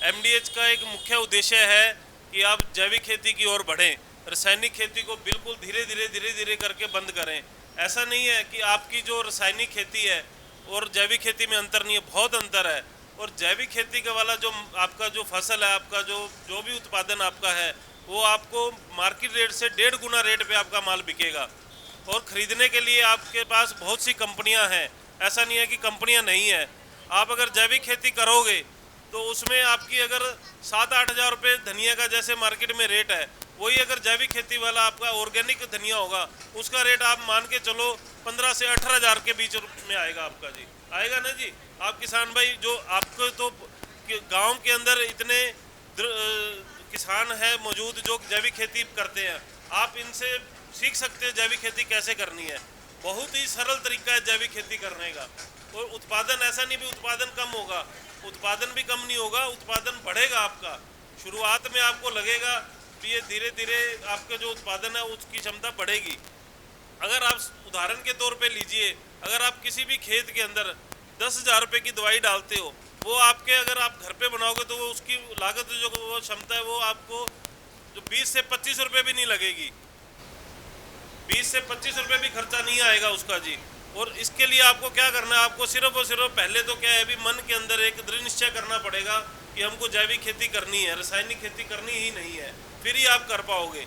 एमडीएच का एक मुख्य उद्देश्य है कि आप जैविक खेती की ओर बढ़ें, रासायनिक खेती को बिल्कुल धीरे धीरे करके बंद करें। ऐसा नहीं है कि आपकी जो रासायनिक खेती है और जैविक खेती में अंतर नहीं है, बहुत अंतर है। और जैविक खेती का वाला जो आपका जो फसल है, आपका जो जो भी उत्पादन आपका है, वो आपको मार्केट रेट से 1.5 गुना रेट पे आपका माल बिकेगा। और ख़रीदने के लिए आपके पास बहुत सी कंपनियां हैं, ऐसा नहीं है कि कंपनियां नहीं है। आप अगर जैविक खेती करोगे तो उसमें आपकी अगर 7-8 हज़ार रुपये धनिया का जैसे मार्केट में रेट है, वही अगर जैविक खेती वाला आपका ऑर्गेनिक धनिया होगा, उसका रेट आप मान के चलो 15 से 18 हज़ार के बीच में आएगा आपका जी। आएगा ना जी। आप किसान भाई, जो आपको तो गांव के अंदर इतने किसान हैं मौजूद जो जैविक खेती करते हैं, आप इनसे सीख सकते हैं जैविक खेती कैसे करनी है। बहुत ही सरल तरीका है जैविक खेती करने का। और उत्पादन ऐसा नहीं भी उत्पादन कम होगा, उत्पादन भी कम नहीं होगा, उत्पादन बढ़ेगा आपका। शुरुआत में आपको लगेगा कि ये धीरे धीरे आपका जो उत्पादन है उसकी क्षमता बढ़ेगी। अगर आप उदाहरण के तौर पे लीजिए, अगर आप किसी भी खेत के अंदर 10,000 रुपये की दवाई डालते हो, वो आपके अगर आप घर पे बनाओगे तो वो उसकी लागत जो वो क्षमता है वो आपको जो 20 से 25 रुपये भी नहीं लगेगी। 20 से 25 रुपये भी खर्चा नहीं आएगा उसका जी। और इसके लिए आपको क्या करना है, आपको सिर्फ और सिर्फ पहले तो क्या है, अभी मन के अंदर एक दृढ़ निश्चय करना पड़ेगा कि हमको जैविक खेती करनी है, रासायनिक खेती करनी ही नहीं है, फिर ही आप कर पाओगे।